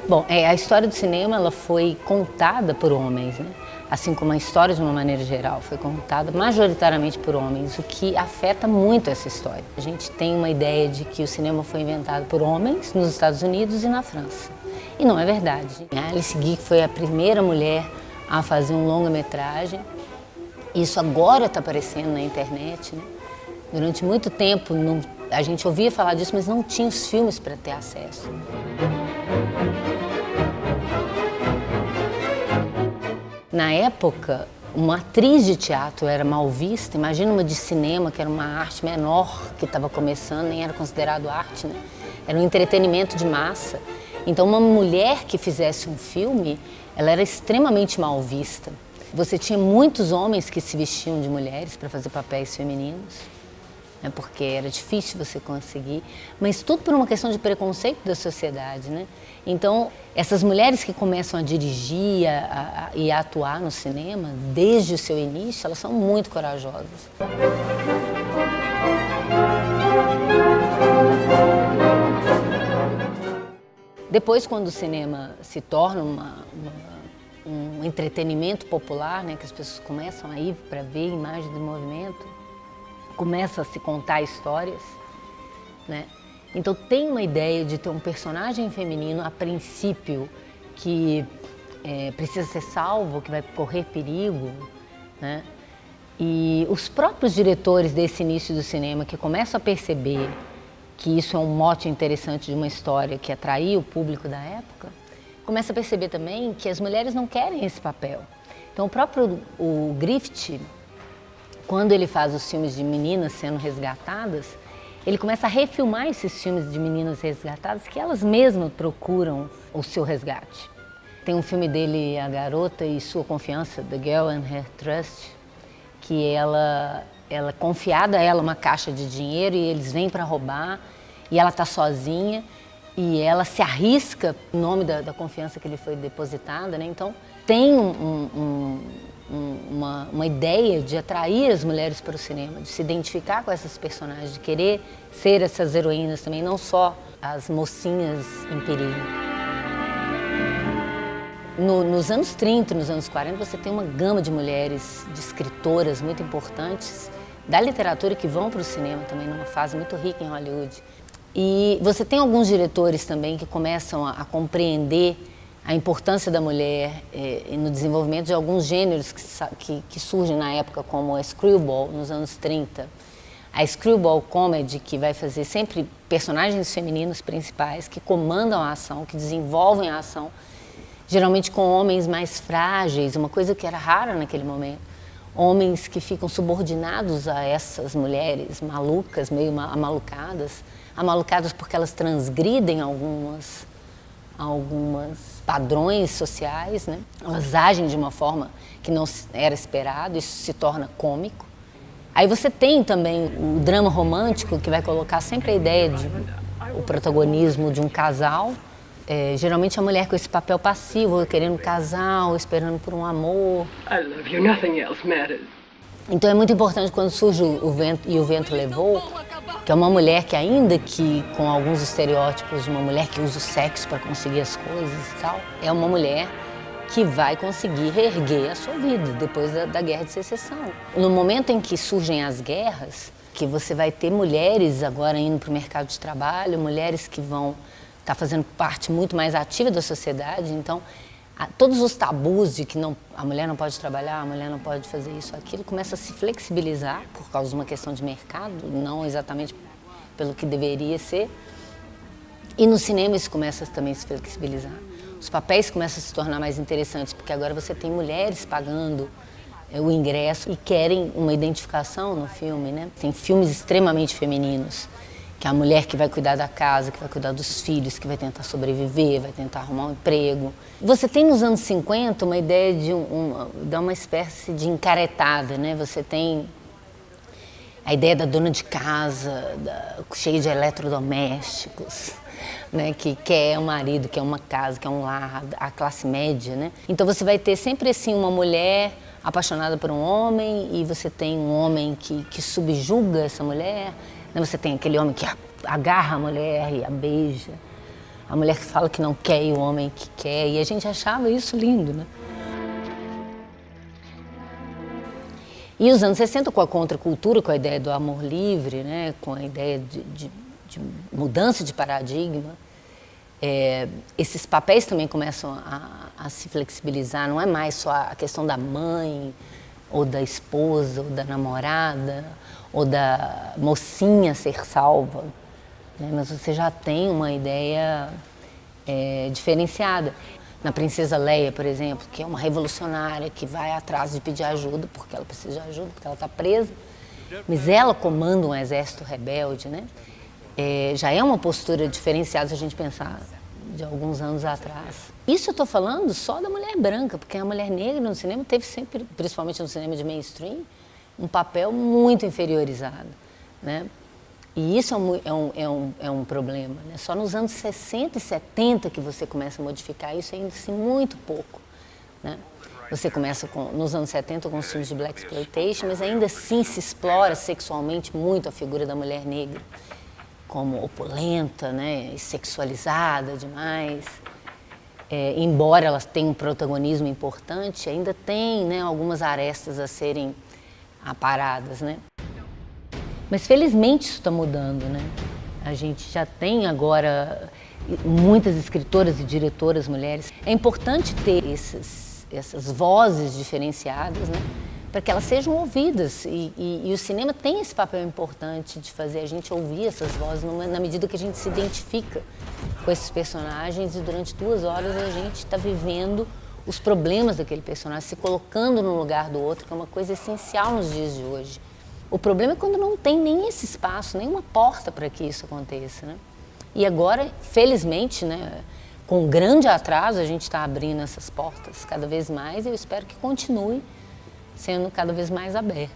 Bom, a história do cinema ela foi contada por homens, né? Assim como a história de uma maneira geral foi contada majoritariamente por homens, o que afeta muito essa história. A gente tem uma ideia de que o cinema foi inventado por homens nos Estados Unidos e na França. E não é verdade. A Alice Guy foi a primeira mulher a fazer um longa-metragem. Isso agora está aparecendo na internet, né? Durante muito tempo a gente ouvia falar disso, mas não tinha os filmes para ter acesso. Na época, uma atriz de teatro era mal vista. Imagina uma de cinema, que era uma arte menor, que estava começando, nem era considerado arte, né? Era um entretenimento de massa. Então, uma mulher que fizesse um filme, ela era extremamente mal vista. Você tinha muitos homens que se vestiam de mulheres para fazer papéis femininos, né? Porque era difícil você conseguir, mas tudo por uma questão de preconceito da sociedade, né? Então, essas mulheres que começam a dirigir e a atuar no cinema, desde o seu início, elas são muito corajosas. Depois, quando o cinema se torna um entretenimento popular, né, que as pessoas começam a ir para ver imagens do movimento, começa a se contar histórias, né? Então tem uma ideia de ter um personagem feminino, a princípio, que precisa ser salvo, que vai correr perigo, né? E os próprios diretores desse início do cinema, que começam a perceber que isso é um mote interessante de uma história que atraía o público da época, começa a perceber também que as mulheres não querem esse papel. Então o Griffith, quando ele faz os filmes de meninas sendo resgatadas, ele começa a refilmar esses filmes de meninas resgatadas que elas mesmas procuram o seu resgate. Tem um filme dele, A Garota e Sua Confiança, The Girl and Her Trust, que ela confiada a ela uma caixa de dinheiro e eles vêm para roubar e ela está sozinha e ela se arrisca em nome da confiança que lhe foi depositada, né? Então tem uma ideia de atrair as mulheres para o cinema, de se identificar com essas personagens, de querer ser essas heroínas também, não só as mocinhas em perigo. Nos anos 30 e nos anos 40, você tem uma gama de mulheres, de escritoras muito importantes da literatura que vão para o cinema também, numa fase muito rica em Hollywood. E você tem alguns diretores também que começam a compreender a importância da mulher no desenvolvimento de alguns gêneros que surgem na época, como a screwball, nos anos 30. A screwball comedy, que vai fazer sempre personagens femininos principais que comandam a ação, que desenvolvem a ação, geralmente com homens mais frágeis, uma coisa que era rara naquele momento. Homens que ficam subordinados a essas mulheres malucas, meio amalucadas porque elas transgridem alguns padrões sociais, né? Elas agem de uma forma que não era esperado, isso se torna cômico. Aí você tem também o drama romântico, que vai colocar sempre a ideia de o protagonismo de um casal, geralmente a mulher com esse papel passivo, querendo um casal, esperando por um amor. I love you, nothing else matters. Então é muito importante quando surge o Vento e o Vento Levou, que é uma mulher que, ainda que com alguns estereótipos de uma mulher que usa o sexo para conseguir as coisas e tal, é uma mulher que vai conseguir reerguer a sua vida depois da Guerra de Secessão. No momento em que surgem as guerras, que você vai ter mulheres agora indo para o mercado de trabalho, mulheres que vão estar fazendo parte muito mais ativa da sociedade, então todos os tabus de que a mulher não pode trabalhar, a mulher não pode fazer isso, aquilo, começa a se flexibilizar por causa de uma questão de mercado, não exatamente pelo que deveria ser. E no cinema isso começa também a se flexibilizar. Os papéis começam a se tornar mais interessantes, porque agora você tem mulheres pagando o ingresso e querem uma identificação no filme, né? Tem filmes extremamente femininos, que é a mulher que vai cuidar da casa, que vai cuidar dos filhos, que vai tentar sobreviver, vai tentar arrumar um emprego. Você tem nos anos 50 uma ideia de uma espécie de encaretada, né? Você tem a ideia da dona de casa, cheia de eletrodomésticos, né? Que quer um marido, quer uma casa, quer um lar, a classe média, né? Então você vai ter sempre assim uma mulher apaixonada por um homem e você tem um homem que subjuga essa mulher. Você tem aquele homem que agarra a mulher e a beija. A mulher que fala que não quer e o homem que quer, e a gente achava isso lindo, né? E os anos 60 com a contracultura, com a ideia do amor livre, né? Com a ideia de mudança de paradigma, esses papéis também começam a se flexibilizar, não é mais só a questão da mãe, ou da esposa, ou da namorada, ou da mocinha ser salva, né? Mas você já tem uma ideia diferenciada. Na Princesa Leia, por exemplo, que é uma revolucionária que vai atrás de pedir ajuda, porque ela precisa de ajuda, porque ela está presa, mas ela comanda um exército rebelde, né? Já é uma postura diferenciada se a gente pensar de alguns anos atrás. Isso eu estou falando só da mulher branca, porque a mulher negra no cinema teve sempre, principalmente no cinema de mainstream, um papel muito inferiorizado, né? E isso é um problema, né? Só nos anos 60 e 70 que você começa a modificar isso, ainda assim muito pouco, né? Você começa nos anos 70 com os filmes de blaxploitation, mas ainda assim se explora sexualmente muito a figura da mulher negra, como opulenta, né, e sexualizada demais. Embora elas tenham um protagonismo importante, ainda tem, né, algumas arestas a serem aparadas, né? Mas felizmente isso está mudando, né? A gente já tem agora muitas escritoras e diretoras mulheres. É importante ter essas vozes diferenciadas, né? Para que elas sejam ouvidas. E o cinema tem esse papel importante de fazer a gente ouvir essas vozes na medida que a gente se identifica com esses personagens e durante 2 horas a gente está vivendo os problemas daquele personagem, se colocando no lugar do outro, que é uma coisa essencial nos dias de hoje. O problema é quando não tem nem esse espaço, nem uma porta para que isso aconteça, né? E agora, felizmente, né, com um grande atraso, a gente está abrindo essas portas cada vez mais e eu espero que continue sendo cada vez mais abertas.